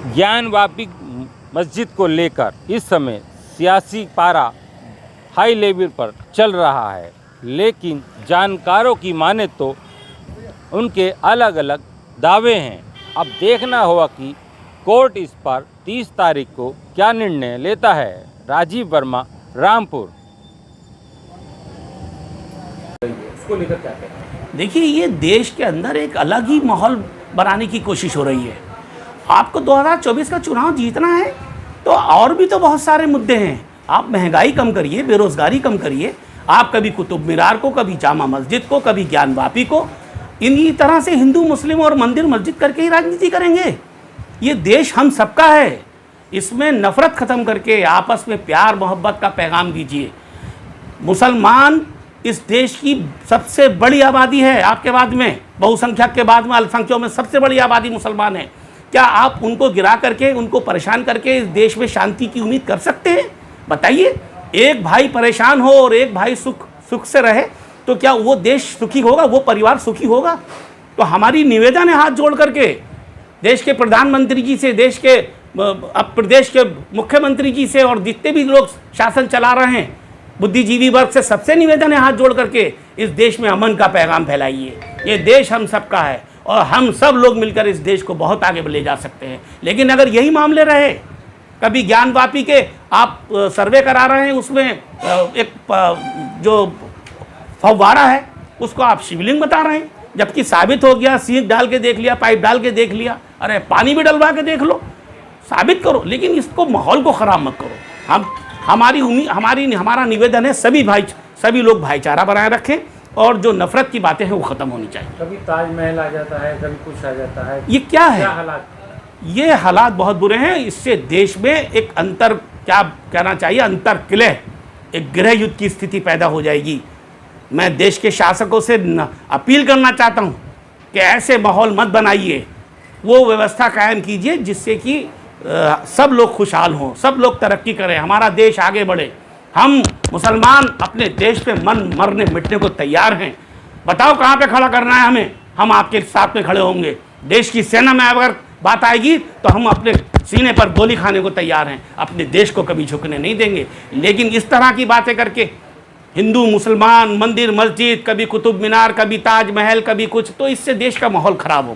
ज्ञानवापी मस्जिद को लेकर इस समय सियासी पारा हाई लेवल पर चल रहा है, लेकिन जानकारों की माने तो उनके अलग अलग दावे हैं। अब देखना होगा कि कोर्ट इस पर 30 तारीख को क्या निर्णय लेता है। राजीव वर्मा, रामपुर। इसको लेकर क्या कहते हैं? देखिए, ये देश के अंदर एक अलग ही माहौल बनाने की कोशिश हो रही है। आपको 2024 का चुनाव जीतना है तो और भी तो बहुत सारे मुद्दे हैं। आप महंगाई कम करिए, बेरोजगारी कम करिए। आप कभी कुतुब मीनार को, कभी जामा मस्जिद को, कभी ज्ञानवापी को, इन्हीं तरह से हिंदू मुस्लिम और मंदिर मस्जिद करके ही राजनीति करेंगे। ये देश हम सबका है, इसमें नफरत ख़त्म करके आपस में प्यार मोहब्बत का पैगाम दीजिए। मुसलमान इस देश की सबसे बड़ी आबादी है, आपके बाद में बहुसंख्यक के बाद में अल्पसंख्यकों में सबसे बड़ी आबादी मुसलमान है। क्या आप उनको गिरा करके, उनको परेशान करके इस देश में शांति की उम्मीद कर सकते हैं? बताइए। एक भाई परेशान हो और एक भाई सुख से रहे तो क्या वो देश सुखी होगा, वो परिवार सुखी होगा? तो हमारी निवेदन है हाथ जोड़ करके देश के प्रधानमंत्री जी से, देश के प्रदेश के मुख्यमंत्री जी से और जितने भी लोग शासन चला रहे हैं, बुद्धिजीवी वर्ग से सबसे निवेदन है हाथ जोड़ करके इस देश में अमन का पैगाम फैलाइए। ये देश हम सबका है और हम सब लोग मिलकर इस देश को बहुत आगे ले जा सकते हैं। लेकिन अगर यही मामले रहे, कभी ज्ञानवापी के आप सर्वे करा रहे हैं, उसमें एक जो फव्वारा है उसको आप शिवलिंग बता रहे हैं, जबकि साबित हो गया, सींग डाल के देख लिया, पाइप डाल के देख लिया, अरे पानी भी डलवा के देख लो, साबित करो। लेकिन इसको माहौल को ख़राब मत करो। हमारा निवेदन है सभी लोग भाईचारा बनाए रखें और जो नफरत की बातें हैं वो ख़त्म होनी चाहिए। कभी ताजमहल आ जाता है, कभी कुछ आ जाता है, ये क्या है? हालात? ये हालात बहुत बुरे हैं। इससे देश में एक क्या कहना चाहिए, अंतर्किलह, एक गृह युद्ध की स्थिति पैदा हो जाएगी। मैं देश के शासकों से अपील करना चाहता हूँ कि ऐसे माहौल मत बनाइए, वो व्यवस्था कायम कीजिए जिससे कि सब लोग खुशहाल हों, सब लोग तरक्की करें, हमारा देश आगे बढ़े। हम मुसलमान अपने देश पे मरने मिटने को तैयार हैं। बताओ कहाँ पे खड़ा करना है हमें, हम आपके साथ में खड़े होंगे। देश की सेना में अगर बात आएगी तो हम अपने सीने पर गोली खाने को तैयार हैं, अपने देश को कभी झुकने नहीं देंगे। लेकिन इस तरह की बातें करके हिंदू मुसलमान, मंदिर मस्जिद, कभी कुतुब मीनार, कभी ताजमहल, कभी कुछ, तो इससे देश का माहौल ख़राब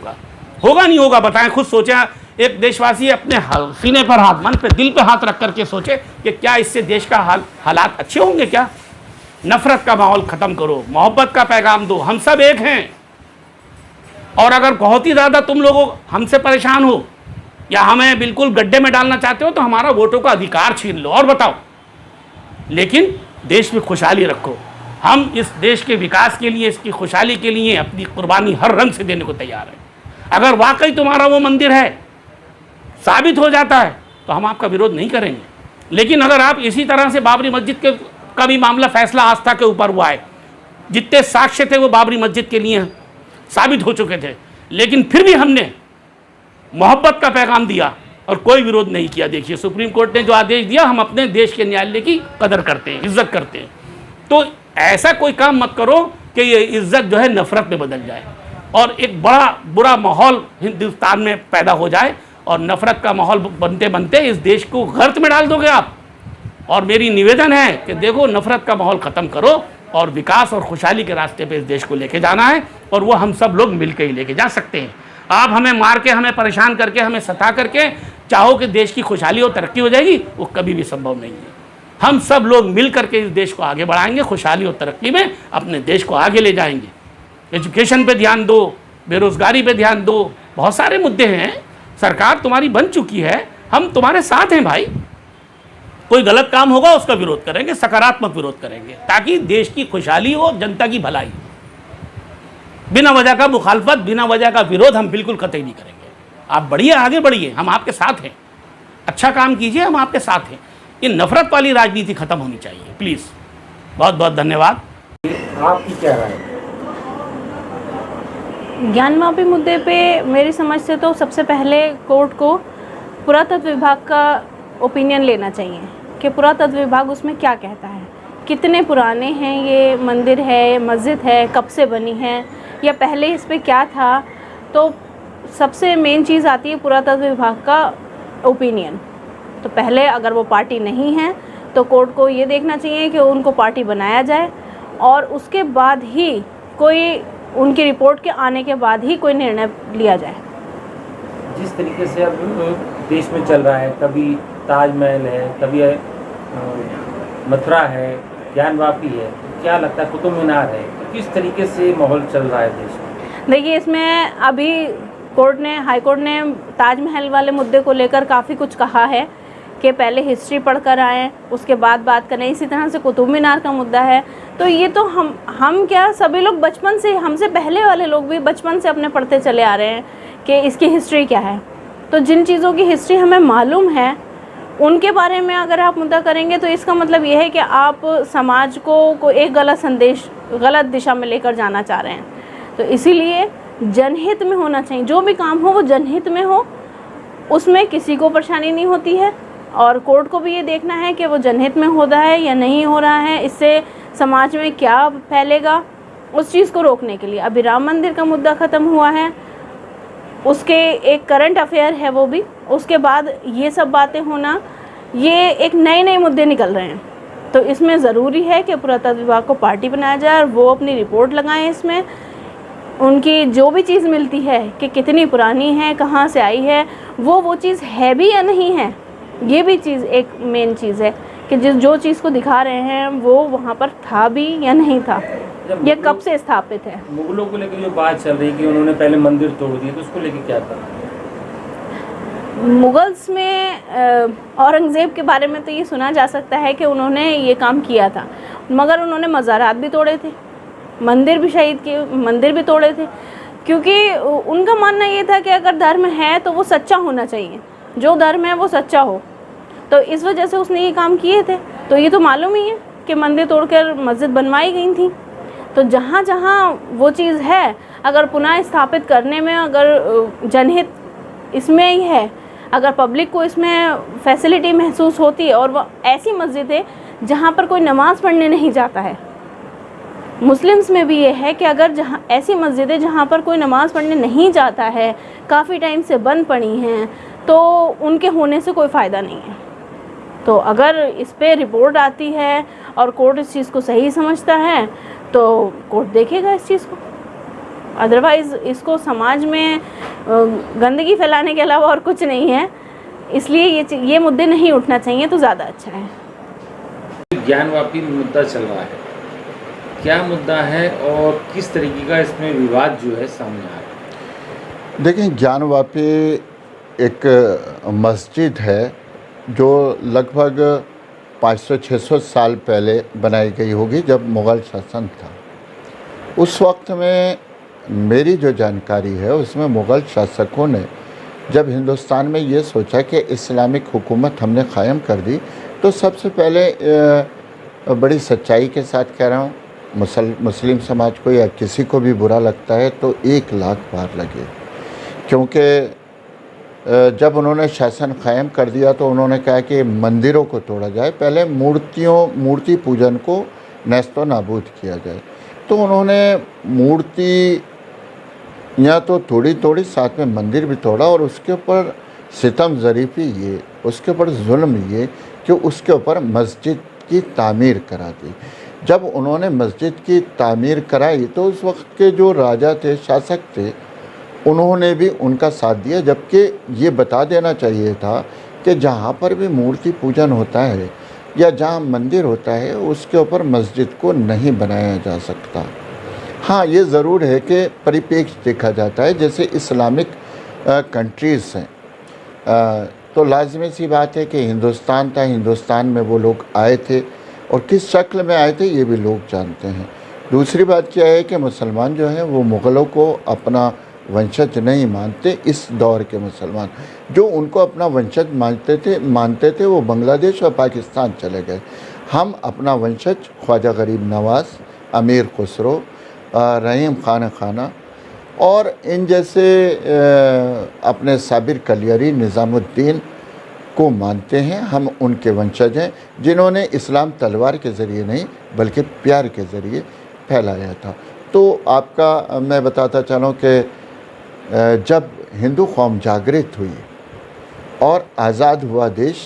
होगा नहीं होगा? बताएं, खुद सोचें। एक देशवासी अपने सीने पर हाथ, मन पे, दिल पे हाथ रख करके सोचे कि क्या इससे देश का हालात अच्छे होंगे? क्या? नफरत का माहौल ख़त्म करो, मोहब्बत का पैगाम दो, हम सब एक हैं। और अगर बहुत ही ज़्यादा तुम लोगों हमसे परेशान हो या हमें बिल्कुल गड्ढे में डालना चाहते हो तो हमारा वोटों का अधिकार छीन लो और बताओ, लेकिन देश में खुशहाली रखो। हम इस देश के विकास के लिए, इसकी खुशहाली के लिए अपनी कुर्बानी हर रंग से देने को तैयार हैं। अगर वाकई तुम्हारा वो मंदिर है, साबित हो जाता है, तो हम आपका विरोध नहीं करेंगे। लेकिन अगर आप इसी तरह से बाबरी मस्जिद का भी मामला, फैसला आस्था के ऊपर हुआ है, जितने साक्ष्य थे वो बाबरी मस्जिद के लिए साबित हो चुके थे, लेकिन फिर भी हमने मोहब्बत का पैगाम दिया और कोई विरोध नहीं किया। देखिए, सुप्रीम कोर्ट ने जो आदेश दिया, हम अपने देश के न्यायालय की कदर करते हैं, इज्जत करते हैं। तो ऐसा कोई काम मत करो कि ये इज्जत जो है नफरत में बदल जाए और एक बड़ा बुरा माहौल हिंदुस्तान में पैदा हो जाए और नफरत का माहौल बनते बनते इस देश को गर्त में डाल दोगे आप। और मेरी निवेदन है कि देखो, नफरत का माहौल ख़त्म करो और विकास और खुशहाली के रास्ते पे इस देश को लेके जाना है, और वो हम सब लोग मिलकर ही लेके जा सकते हैं। आप हमें मार के, हमें परेशान करके, हमें सता करके चाहो कि देश की खुशहाली और तरक्की हो जाएगी, वो कभी भी संभव नहीं है। हम सब लोग मिल करके इस देश को आगे बढ़ाएंगे, खुशहाली और तरक्की में अपने देश को आगे ले जाएंगे। एजुकेशन पे ध्यान दो, बेरोज़गारी पे ध्यान दो, बहुत सारे मुद्दे हैं। सरकार तुम्हारी बन चुकी है, हम तुम्हारे साथ हैं भाई। कोई गलत काम होगा उसका विरोध करेंगे, सकारात्मक विरोध करेंगे, ताकि देश की खुशहाली और जनता की भलाई। बिना वजह का मुखालफत, बिना वजह का विरोध हम बिल्कुल कतई नहीं करेंगे। आप बढ़िए, आगे बढ़िए, हम आपके साथ हैं। अच्छा काम कीजिए, हम आपके साथ हैं। ये नफरत वाली राजनीति खत्म होनी चाहिए, प्लीज़। बहुत बहुत धन्यवाद। आपकी क्या राय है? ज्ञानवापी मुद्दे पे मेरी समझ से तो सबसे पहले कोर्ट को पुरातत्व विभाग का ओपिनियन लेना चाहिए कि पुरातत्व विभाग उसमें क्या कहता है, कितने पुराने हैं ये मंदिर है, मस्जिद है, कब से बनी है, या पहले इस पे क्या था। तो सबसे मेन चीज़ आती है पुरातत्व विभाग का ओपिनियन। तो पहले अगर वो पार्टी नहीं है तो कोर्ट को ये देखना चाहिए कि उनको पार्टी बनाया जाए और उसके बाद ही कोई उनकी रिपोर्ट के आने के बाद ही कोई निर्णय लिया जाए। जिस तरीके से अब देश में चल रहा है, कभी ताजमहल है, कभी मथुरा है, ज्ञानवापी है, क्या लगता है कुतुब मीनार है, किस तरीके से माहौल चल रहा है देश में? देखिए, इसमें अभी हाई कोर्ट ने ताजमहल वाले मुद्दे को लेकर काफ़ी कुछ कहा है कि पहले हिस्ट्री पढ़कर आएँ, उसके बाद बात करें। इसी तरह से कुतुब मीनार का मुद्दा है, तो ये तो हम क्या सभी लोग बचपन से, हमसे पहले वाले लोग भी बचपन से अपने पढ़ते चले आ रहे हैं कि इसकी हिस्ट्री क्या है। तो जिन चीज़ों की हिस्ट्री हमें मालूम है उनके बारे में अगर आप मुद्दा करेंगे तो इसका मतलब ये है कि आप समाज को एक गलत संदेश, गलत दिशा में लेकर जाना चाह रहे हैं। तो इसीलिए जनहित में होना चाहिए, जो भी काम हो वो जनहित में हो, उसमें किसी को परेशानी नहीं होती है। और कोर्ट को भी ये देखना है कि वो जनहित में हो रहा है या नहीं हो रहा है, इससे समाज में क्या फैलेगा, उस चीज़ को रोकने के लिए। अभी राम मंदिर का मुद्दा ख़त्म हुआ है, उसके एक करंट अफेयर है वो भी, उसके बाद ये सब बातें होना, ये एक नए मुद्दे निकल रहे हैं। तो इसमें ज़रूरी है कि पुरातत्व विभाग को पार्टी बनाया जाए और वो अपनी रिपोर्ट लगाएं। इसमें उनकी जो भी चीज़ मिलती है कि कितनी पुरानी है, कहाँ से आई है, वो चीज़ है भी या नहीं है, ये भी चीज़ एक मेन चीज़ है कि जो चीज़ को दिखा रहे हैं वो वहाँ पर था भी या नहीं था, ये कब से स्थापित है। मुगलों को लेकर जो बात चल रही है कि उन्होंने पहले मंदिर तोड़ दिए, तो उसको लेकर क्या था? मुगल्स में औरंगज़ेब के बारे में तो ये सुना जा सकता है कि उन्होंने ये काम किया था, मगर उन्होंने मज़ारात भी तोड़े थे, मंदिर भी तोड़े थे, क्योंकि उनका मानना ये था कि अगर धर्म है तो वो सच्चा होना चाहिए, जो धर्म है वो सच्चा हो। तो इस वजह से उसने ये काम किए थे। तो ये तो मालूम ही है कि मंदिर तोड़कर मस्जिद बनवाई गई थी। तो जहाँ जहाँ वो चीज़ है, अगर पुनः स्थापित करने में अगर जनहित इसमें ही है, अगर पब्लिक को इसमें फैसिलिटी महसूस होती है, और वो ऐसी मस्जिद है जहाँ पर कोई नमाज़ पढ़ने नहीं जाता है। मुस्लिम्स में भी ये है कि अगर जहाँ ऐसी मस्जिदें जहाँ पर कोई नमाज़ पढ़ने नहीं जाता है, काफ़ी टाइम से बंद पड़ी हैं, तो उनके होने से कोई फ़ायदा नहीं है। तो अगर इस पे रिपोर्ट आती है और कोर्ट इस चीज़ को सही समझता है तो कोर्ट देखेगा इस चीज़ को, अदरवाइज़ इसको समाज में गंदगी फैलाने के अलावा और कुछ नहीं है। इसलिए ये मुद्दे नहीं उठना चाहिए तो ज़्यादा अच्छा है। ज्ञानवापी मुद्दा चल रहा है, क्या मुद्दा है और किस तरीके का इसमें विवाद जो है सामने आ रहा है? देखें, ज्ञानवापी एक मस्जिद है जो लगभग 500-600 साल पहले बनाई गई होगी, जब मुग़ल शासन था। उस वक्त में मेरी जो जानकारी है उसमें मुग़ल शासकों ने जब हिंदुस्तान में ये सोचा कि इस्लामिक हुकूमत हमने क़ायम कर दी, तो सबसे पहले बड़ी सच्चाई के साथ कह रहा हूँ, मुस्लिम समाज को या किसी को भी बुरा लगता है तो 1 लाख बार लगे, क्योंकि जब उन्होंने शासन कायम कर दिया तो उन्होंने कहा कि मंदिरों को तोड़ा जाए, पहले मूर्ति पूजन को नेस्तो नाबूद किया जाए। तो उन्होंने मूर्ति या तो तोड़ी, साथ में मंदिर भी तोड़ा, और उसके ऊपर सितम ज़रीफ़ी ये, उसके ऊपर जुल्म ये कि उसके ऊपर मस्जिद की तामीर करा दी। जब उन्होंने मस्जिद की तामीर कराई तो उस वक्त के जो राजा थे, शासक थे, उन्होंने भी उनका साथ दिया, जबकि ये बता देना चाहिए था कि जहाँ पर भी मूर्ति पूजन होता है या जहाँ मंदिर होता है उसके ऊपर मस्जिद को नहीं बनाया जा सकता। हाँ, ये ज़रूर है कि परिप्रेक्ष्य देखा जाता है, जैसे इस्लामिक कंट्रीज़ हैं, तो लाजमी सी बात है कि हिंदुस्तान था, हिंदुस्तान में वो लोग आए थे और किस शक्ल में आए थे ये भी लोग जानते हैं। दूसरी बात क्या है कि मुसलमान जो हैं वो मुग़लों को अपना वंशज नहीं मानते। इस दौर के मुसलमान जो उनको अपना वंशज मानते थे वो बांग्लादेश और पाकिस्तान चले गए। हम अपना वंशज ख्वाजा गरीब नवाज़, अमीर खुसरो, रहीम खाना और इन जैसे अपने साबिर कलियरी, निज़ामुद्दीन को मानते हैं। हम उनके वंशज हैं जिन्होंने इस्लाम तलवार के ज़रिए नहीं बल्कि प्यार के ज़रिए फैलाया था। तो आपका मैं बताता चलूँ कि जब हिंदू कौम जागृत हुई और आज़ाद हुआ देश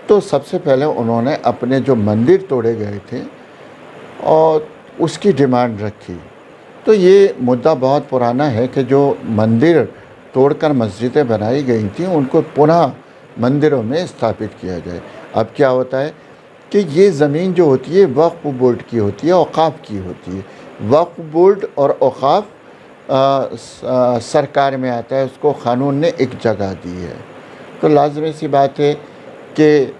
तो सबसे पहले उन्होंने अपने जो मंदिर तोड़े गए थे और उसकी डिमांड रखी। तो ये मुद्दा बहुत पुराना है कि जो मंदिर तोड़कर मस्जिदें बनाई गई थी उनको पुनः मंदिरों में स्थापित किया जाए। अब क्या होता है कि ये ज़मीन जो होती है वक्फ बोर्ड की होती है, औक़ाफ़ की होती है। वक्फ बोर्ड और औक़ाफ़ सरकार में आता है, उसको क़ानून ने एक जगह दी है। तो लाज़मी सी बात है कि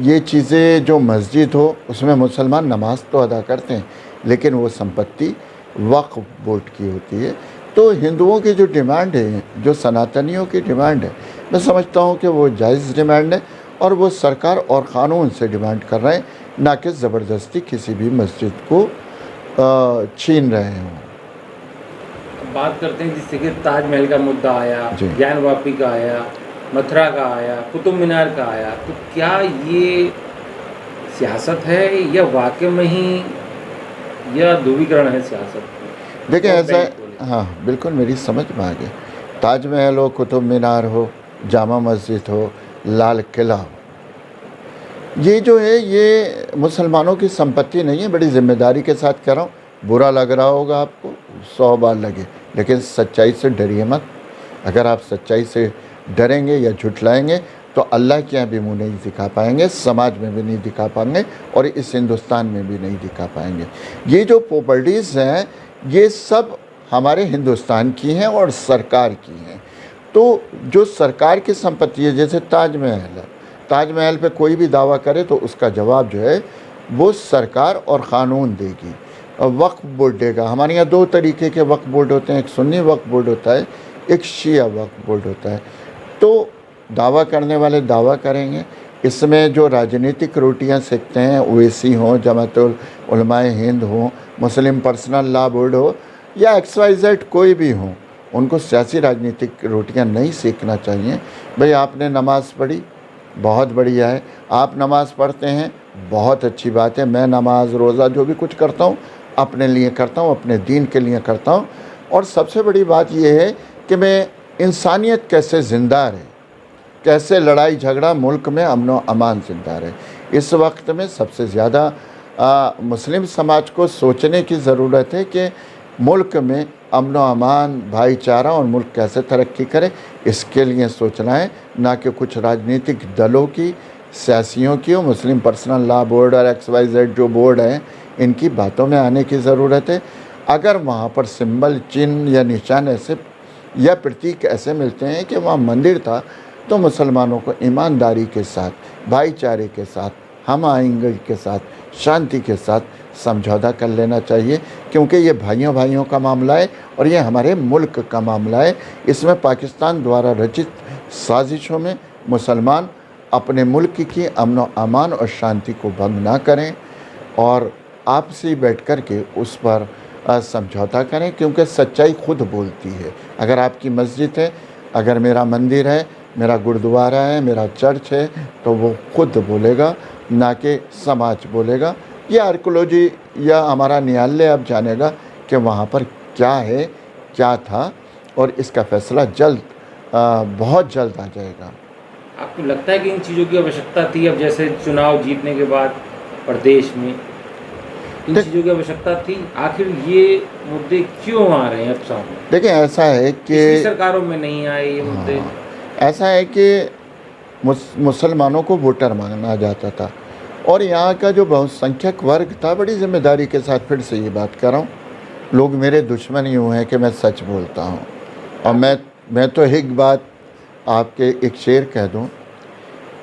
ये चीज़ें जो मस्जिद हो उसमें मुसलमान नमाज तो अदा करते हैं, लेकिन वो संपत्ति वक्फ बोर्ड की होती है। तो हिंदुओं की जो डिमांड है, जो सनातनियों की डिमांड है, मैं समझता हूँ कि वो जायज़ डिमांड है और वो सरकार और क़ानून से डिमांड कर रहे हैं, ना कि ज़बरदस्ती किसी भी मस्जिद को छीन रहे हों। बात करते हैं जिससे कि ताजमहल का मुद्दा आया, जी। ज्ञान वापी का आया, मथुरा का आया, कुतुब मीनार का आया, तो क्या ये सियासत है या वाकई में ही यह ध्रुवीकरण है सियासत? देखिए और ऐसा बैंक है, बोले। हाँ बिल्कुल मेरी समझ में आ गया। ताजमहल हो, कुतुब मीनार हो, जामा मस्जिद हो, लाल किला हो, ये जो है ये मुसलमानों की संपत्ति नहीं है। बड़ी ज़िम्मेदारी के साथ कह रहा हूँ, बुरा लग रहा होगा आपको, 100 बार लगे, लेकिन सच्चाई से डरिए मत। अगर आप सच्चाई से डरेंगे या झुठलाएंगे तो अल्लाह के यहाँ भी मुँह नहीं दिखा पाएंगे, समाज में भी नहीं दिखा पाएंगे और इस हिंदुस्तान में भी नहीं दिखा पाएंगे। ये जो प्रॉपर्टीज़ हैं ये सब हमारे हिंदुस्तान की हैं और सरकार की हैं। तो जो सरकार की संपत्ति है, जैसे ताजमहल है, ताजमहल पे कोई भी दावा करे तो उसका जवाब जो है वो सरकार और क़ानून देगी, और वक्फ बोर्ड देगा। हमारे यहाँ 2 तरीके के वक्फ बोर्ड होते हैं, एक सुन्नी वक्फ बोर्ड होता है, एक शिया वक्फ बोर्ड होता है। तो दावा करने वाले दावा करेंगे, इसमें जो राजनीतिक रोटियां सेकते हैं, ओवैसी हों, जमातुल उलमाए हिंद हों, मुस्लिम पर्सनल लॉ बोर्ड हो या XYZ कोई भी हो, उनको सियासी राजनीतिक रोटियां नहीं सेकना चाहिए। भाई आपने नमाज़ पढ़ी, बहुत बढ़िया है, आप नमाज़ पढ़ते हैं, बहुत अच्छी बात है। मैं नमाज रोज़ा जो भी कुछ करता हूँ अपने लिए करता हूँ, अपने दीन के लिए करता हूँ। और सबसे बड़ी बात यह है कि मैं इंसानियत कैसे ज़िंदा रहे, कैसे लड़ाई झगड़ा मुल्क में अमन व अमान ज़िंदा रहे। इस वक्त में सबसे ज़्यादा मुस्लिम समाज को सोचने की ज़रूरत है कि मुल्क में अमन व अमान, भाईचारा और मुल्क कैसे तरक्की करे, इसके लिए सोचना है, ना कि कुछ राजनीतिक दलों की, सियासियों की और मुस्लिम पर्सनल लॉ बोर्ड और XYZ जो बोर्ड हैं इनकी बातों में आने की ज़रूरत है। अगर वहाँ पर सिंबल, चिन्ह या निशान ऐसे या प्रतीक ऐसे मिलते हैं कि वहाँ मंदिर था, तो मुसलमानों को ईमानदारी के साथ, भाईचारे के साथ, हम आएंगे के साथ, शांति के साथ समझौता कर लेना चाहिए, क्योंकि ये भाइयों भाइयों का मामला है और ये हमारे मुल्क का मामला है। इसमें पाकिस्तान द्वारा रचित साजिशों में मुसलमान अपने मुल्क की अमन व अमान और शांति को भंग ना करें और आपसे बैठ कर के उस पर समझौता करें, क्योंकि सच्चाई खुद बोलती है। अगर आपकी मस्जिद है, अगर मेरा मंदिर है, मेरा गुरुद्वारा है, मेरा चर्च है, तो वो खुद बोलेगा, ना कि समाज बोलेगा। ये आर्कोलॉजी या हमारा न्यायालय अब जानेगा कि वहाँ पर क्या है, क्या था, और इसका फ़ैसला जल्द, बहुत जल्द आ जाएगा। आपको लगता है कि इन चीज़ों की आवश्यकता थी? अब जैसे चुनाव जीतने के बाद प्रदेश में इन चीज़ों की आवश्यकता थी? आखिर ये मुद्दे क्यों आ रहे हैं अब सामने? देखिए ऐसा है कि पिछली सरकारों में नहीं आए ये मुद्दे। ऐसा है कि मुसलमानों को वोटर माना जाता था और यहाँ का जो बहुसंख्यक वर्ग था, बड़ी ज़िम्मेदारी के साथ फिर से ये बात कर रहा हूँ, लोग मेरे दुश्मन यूँ हैं कि मैं सच बोलता हूँ। और मैं तो एक बात आपके एक शेर कह दूँ,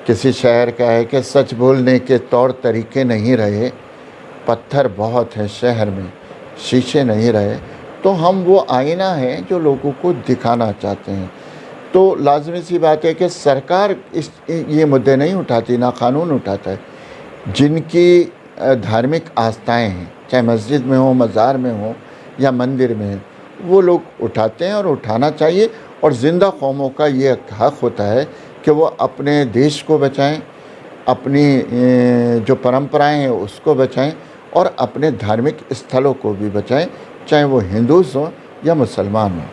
किसी शहर का है कि सच बोलने के तौर तरीके नहीं रहे, पत्थर बहुत हैं शहर में, शीशे नहीं रहे। तो हम वो आईना है जो लोगों को दिखाना चाहते हैं। तो लाजमी सी बात है कि सरकार ये मुद्दे नहीं उठाती, ना कानून उठाता है। जिनकी धार्मिक आस्थाएं हैं, चाहे मस्जिद में हो, मज़ार में हो या मंदिर में हो, वो लोग उठाते हैं और उठाना चाहिए। और ज़िंदा कौमों का ये हक़ होता है कि वो अपने देश को बचाएं, अपनी जो परंपराएं हैं उसको बचाएं और अपने धार्मिक स्थलों को भी बचाएं, चाहे वो हिंदू हों या मुसलमान हों।